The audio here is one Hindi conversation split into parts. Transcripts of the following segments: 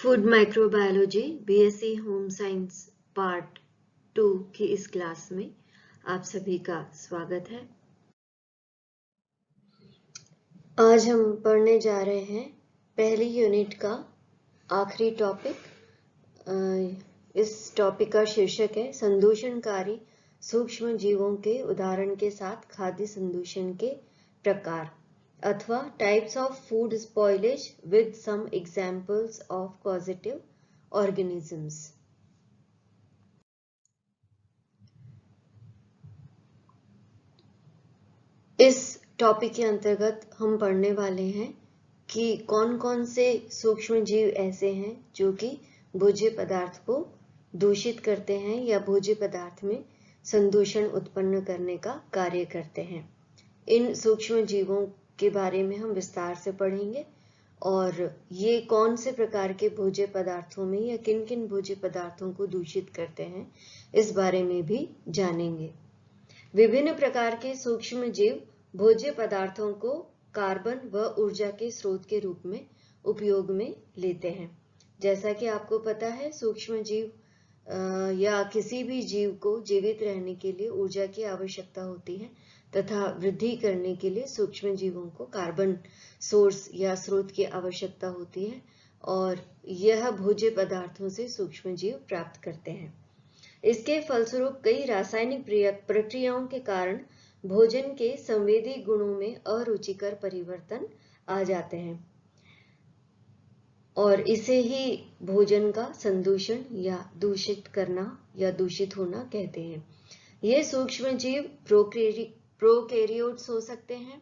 Food microbiology BSc home science part 2 की इस क्लास में आप सभी का स्वागत है। आज हम पढ़ने जा रहे हैं पहली यूनिट का आखिरी टॉपिक। इस टॉपिक का शीर्षक है संदूषणकारी सूक्ष्म जीवों के उदाहरण के साथ खाद्य संदूषण के प्रकार अथवा types of food spoilage with some examples of causative organisms. इस टॉपिक के अंतर्गत हम पढ़ने वाले हैं कि कौन कौन से सूक्ष्म जीव ऐसे हैं जो कि भोज्य पदार्थ को दूषित करते हैं या भोज्य पदार्थ में संदूषण उत्पन्न करने का कार्य करते हैं। इन सूक्ष्म जीवों के बारे में हम विस्तार से पढ़ेंगे और ये कौन से प्रकार के भोज्य पदार्थों में या किन किन भोज्य पदार्थों को दूषित करते हैं इस बारे में भी जानेंगे। विभिन्न प्रकार के सूक्ष्म जीव भोज्य पदार्थों को कार्बन व ऊर्जा के स्रोत के रूप में उपयोग में लेते हैं। जैसा कि आपको पता है, सूक्ष्म जीव या किसी भी जीव को जीवित रहने के लिए ऊर्जा की आवश्यकता होती है तथा वृद्धि करने के लिए सूक्ष्म जीवों को कार्बन सोर्स या स्रोत की आवश्यकता होती है और यह भोज्य पदार्थों से सूक्ष्म जीव प्राप्त करते हैं। इसके फलस्वरूप कई रासायनिक प्रक्रियाओं के कारण भोजन के संवेदी गुणों में अरुचिकर परिवर्तन आ जाते हैं और इसे ही भोजन का संदूषण या दूषित करना या दूषित होना कहते हैं। ये सूक्ष्म जीव प्रोकैरियोट्स हो सकते हैं।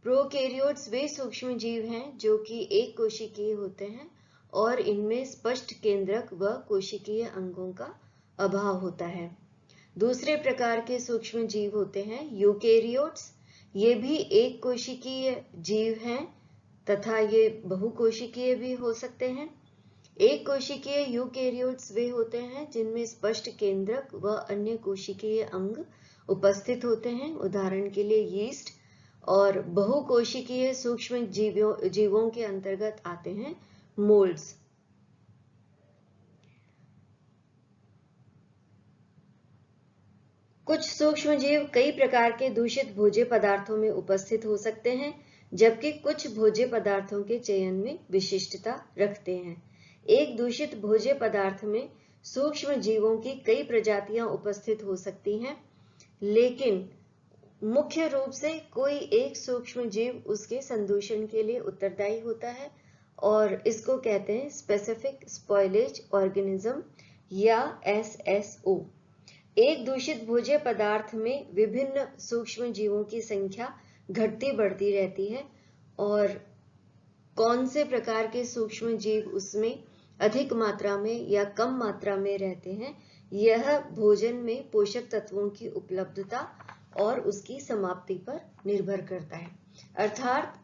प्रोकैरियोट्स वे सूक्ष्म जीव हैं जो कि एक कोशिकीय होते हैं और इनमें स्पष्ट केंद्रक व कोशिकीय अंगों का अभाव होता है। दूसरे प्रकार के सूक्ष्म जीव होते हैं यूकेरियोट्स। ये भी एक कोशिकीय जीव हैं तथा ये बहुकोशिकीय भी हो सकते हैं। एक कोशिकीय यूकेरियोट्स वे होते हैं जिनमें स्पष्ट केंद्रक व अन्य कोशिकीय अंग उपस्थित होते हैं, उदाहरण के लिए यीस्ट। और बहुकोशिकीय सूक्ष्म जीवों के अंतर्गत आते हैं मोल्ड्स। कुछ सूक्ष्म जीव कई प्रकार के दूषित भोज्य पदार्थों में उपस्थित हो सकते हैं, जबकि कुछ भोज्य पदार्थों के चयन में विशिष्टता रखते हैं। एक दूषित भोज्य पदार्थ में सूक्ष्म जीवों की कई प्रजातियां उपस्थित हो सकती हैं, लेकिन मुख्य रूप से कोई एक सूक्ष्म जीव उसके संदूषण के लिए उत्तरदायी होता है और इसको कहते हैं स्पेसिफिक स्पॉइलेज ऑर्गेनिज्म या SSO। एक दूषित भोज्य पदार्थ में विभिन्न सूक्ष्म जीवों की संख्या घटती बढ़ती रहती है और कौन से प्रकार के सूक्ष्म जीव उसमें अधिक मात्रा में या कम मात्रा में रहते हैं, यह भोजन में पोषक तत्वों की उपलब्धता और उसकी समाप्ति पर निर्भर करता है। अर्थात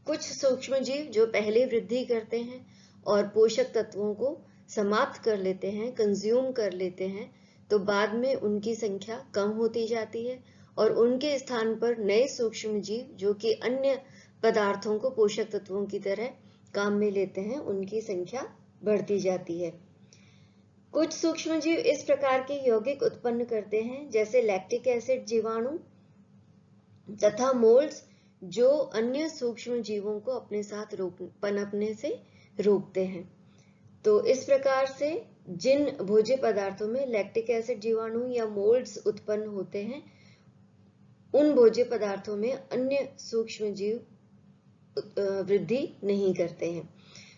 कुछ सूक्ष्म जीव जो पहले वृद्धि करते हैं और पोषक तत्वों को समाप्त कर लेते हैं, कंज्यूम कर लेते हैं, तो बाद में उनकी संख्या कम होती जाती है और उनके स्थान पर नए सूक्ष्म जीव जो कि अन्य पदार्थों को पोषक तत्वों की तरह काम में लेते हैं, उनकी संख्या बढ़ती जाती है। कुछ सूक्ष्म जीव इस प्रकार के यौगिक उत्पन्न करते हैं जैसे लैक्टिक एसिड जीवाणु तथा मोल्ड्स, जो अन्य सूक्ष्म जीवों को अपने साथ पनपने से रोकते हैं। तो इस प्रकार से जिन भोज्य पदार्थों में लैक्टिक एसिड जीवाणु या मोल्ड्स उत्पन्न होते हैं, उन भोज्य पदार्थों में अन्य सूक्ष्म जीव वृद्धि नहीं करते हैं।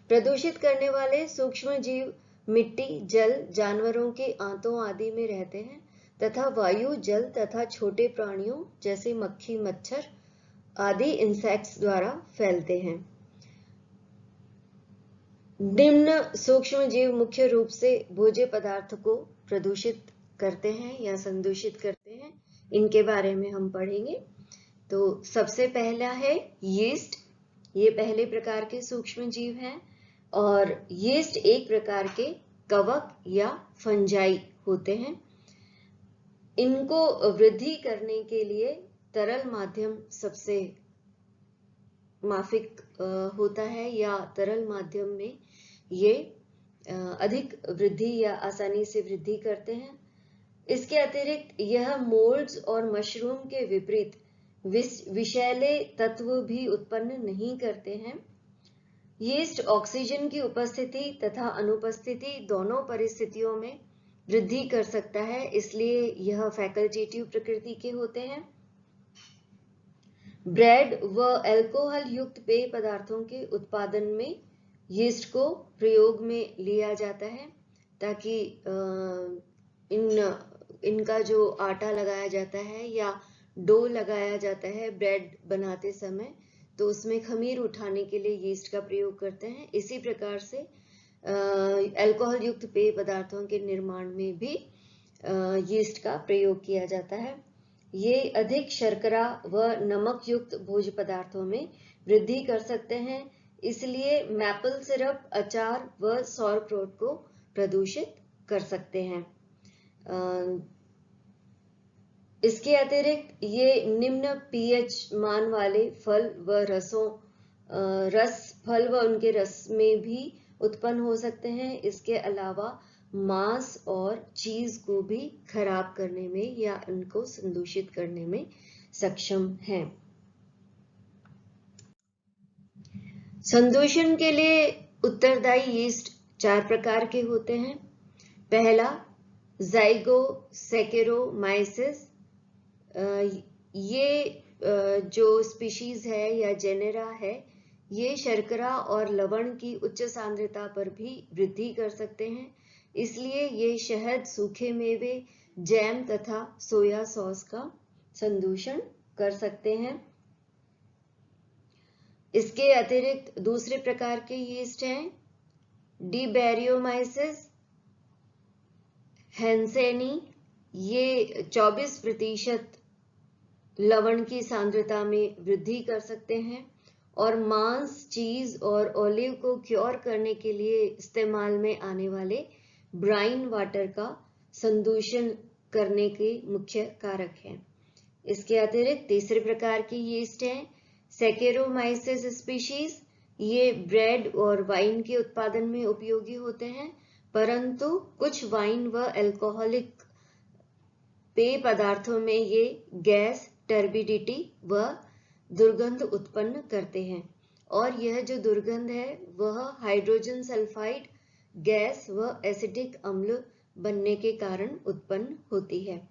प्रदूषित करने वाले सूक्ष्म जीव मिट्टी, जल, जानवरों के आंतों आदि में रहते हैं तथा वायु, जल तथा छोटे प्राणियों जैसे मक्खी, मच्छर आदि इंसेक्ट्स द्वारा फैलते हैं। निम्न सूक्ष्म जीव मुख्य रूप से भोज्य पदार्थ को प्रदूषित करते हैं या संदूषित करते हैं। इनके बारे में हम पढ़ेंगे। तो सबसे पहला है यीस्ट। ये पहले प्रकार के सूक्ष्म जीव हैं और यीस्ट एक प्रकार के कवक या फंजाई होते हैं। इनको वृद्धि करने के लिए तरल माध्यम सबसे माफिक होता है या तरल माध्यम में ये अधिक वृद्धि या आसानी से वृद्धि करते हैं। इसके अतिरिक्त यह मोल्ड्स और मशरूम के विपरीत विषैले तत्व भी उत्पन्न नहीं करते हैं। यीस्ट ऑक्सीजन की उपस्थिति तथा अनुपस्थिति दोनों परिस्थितियों में वृद्धि कर सकता है, इसलिए यह फैकल्टेटिव प्रकृति के होते हैं। ब्रेड व अल्कोहल युक्त पेय पदार्थों के उत्पादन में यीस्ट को प्रयोग में लिया जाता है, ताकि इनका जो आटा लगाया जाता है या डो लगाया जाता है ब्रेड बनाते समय, तो उसमें खमीर उठाने के लिए यीस्ट का प्रयोग करते हैं। इसी प्रकार से अल्कोहल युक्त पेय पदार्थों के निर्माण में भी यीस्ट का प्रयोग किया जाता है। ये अधिक शर्करा व नमक युक्त भोज्य पदार्थों में वृद्धि कर सकते हैं, इसलिए मैपल सिरप, अचार व सॉरक्रोट को प्रदूषित कर सकते हैं। इसके अतिरिक्त ये निम्न पीएच मान वाले फल व फल व उनके रस में भी उत्पन्न हो सकते हैं। इसके अलावा मांस और चीज को भी खराब करने में या उनको संदूषित करने में सक्षम हैं। संदूषण के लिए उत्तरदायी यीस्ट 4 प्रकार के होते हैं। पहला, ज़ाइगोसैकेरोमाइसिस। ये जो स्पीशीज है या जेनेरा है, ये शर्करा और लवण की उच्च सांद्रता पर भी वृद्धि कर सकते हैं, इसलिए ये शहद, सूखे मेवे, जैम तथा सोया सॉस का संदूषण कर सकते हैं। इसके अतिरिक्त दूसरे प्रकार के यीस्ट हैं डिबैरियोमाइसिस, हैंसेनी। ये 24% लवण की सांद्रता में वृद्धि कर सकते हैं और मांस, चीज और ओलिव को क्योर करने के लिए इस्तेमाल में आने वाले ब्राइन वाटर का संदूषण करने के मुख्य कारक हैं। इसके अतिरिक्त तीसरे प्रकार की यीस्ट हैं सैकेरोमाइसिस स्पीशीज। ये ब्रेड और वाइन के उत्पादन में उपयोगी होते हैं, परंतु कुछ वाइन व अल्कोहलिक पेय पदार्थों में ये गैस, टर्बिडिटी व दुर्गंध उत्पन्न करते हैं, और यह जो दुर्गंध है वह हाइड्रोजन सल्फाइड गैस व एसिडिक अम्ल बनने के कारण उत्पन्न होती है।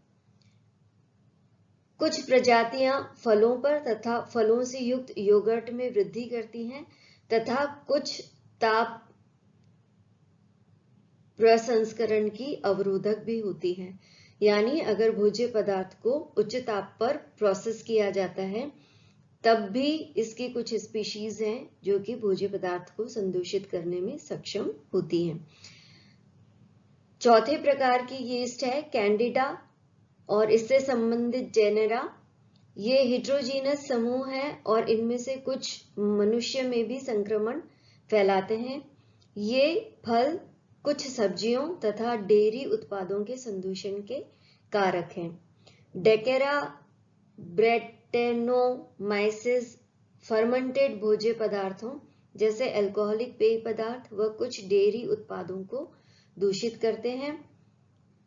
कुछ प्रजातियां फलों पर तथा फलों से युक्त योगर्ट में वृद्धि करती हैं तथा कुछ ताप प्रसंस्करण की अवरोधक भी होती हैं। यानी अगर भोज्य पदार्थ को उच्च ताप पर प्रोसेस किया जाता है, तब भी इसकी कुछ स्पीशीज हैं जो कि भोज्य पदार्थ को संदूषित करने में सक्षम होती हैं। चौथे प्रकार की यीस्ट है कैंडिडा और इससे संबंधित जेनेरा। ये हेटेरोजीनस समूह है और इनमें से कुछ मनुष्य में भी संक्रमण फैलाते हैं। ये फल, कुछ सब्जियों तथा डेयरी उत्पादों के संदूषण के कारक हैं। डेकेरा ब्रेटेनोमाइसिस फर्मेंटेड भोज्य पदार्थों जैसे अल्कोहलिक पेय पदार्थ व कुछ डेयरी उत्पादों को दूषित करते हैं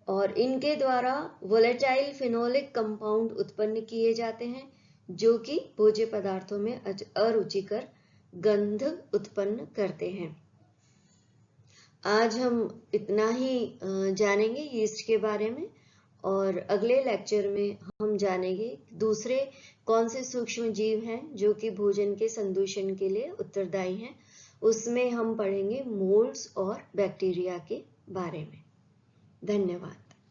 और इनके द्वारा वोलेटाइल फिनोलिक कंपाउंड उत्पन्न किए जाते हैं, जो कि भोज्य पदार्थों में अरुचिकर गंध उत्पन्न करते हैं। आज हम इतना ही जानेंगे यीस्ट के बारे में, और अगले लेक्चर में हम जानेंगे दूसरे कौन से सूक्ष्म जीव हैं जो कि भोजन के संदूषण के लिए उत्तरदायी हैं। उसमें हम पढ़ेंगे मोल्ड्स और बैक्टीरिया के बारे में। धन्यवाद।